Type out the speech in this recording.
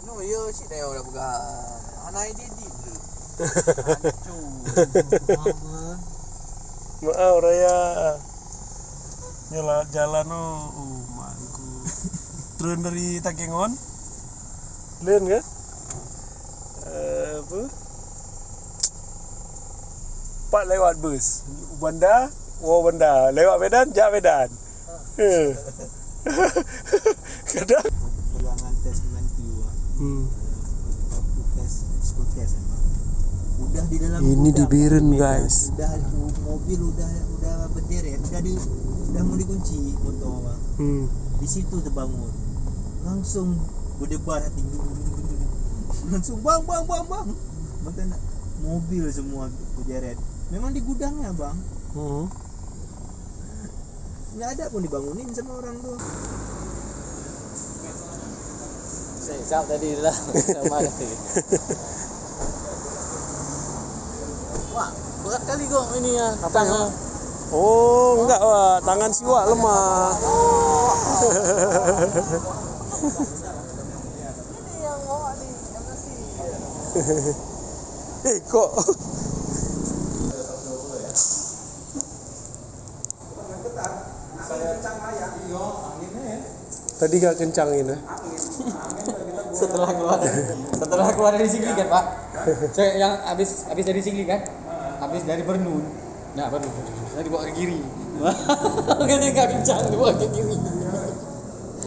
No, yo si dah udah pegang. Anak dia di dulu. Maaf Raya. Jalan mangku. Turun dari Takengon. Len kan? Apa? Pak lewat bus. Bandar, bandar. Lewat Medan, jak Medan. Kadang Pegangan tes mentiu. Waktu tes psikotes emang. Udah di dalam ini di Biren guys. Udah mobil udah berderet, udah mau dikunci motor bang. Di situ terbangun. Langsung berdebar hati. Langsung bang. Maka mobil semua berderet. Memang di gudangnya bang. Nggak ada pun dibangunin sama orang tuh. Siap tadi lah sama tadi. Wah, berat kali kok ini ya. Apanya? Oh, enggak wah, tangan siwak lemah. Ini yang bawa nih, yang kasih. Kok tadi gak kencang ini. Setelah keluar dari Singli kan Pak, saya yang habis dari Singli kan, habis dari Bernun, nah Bernun, saya dibawa ke kiri, makanya nggak kencang dibawa ke kiri.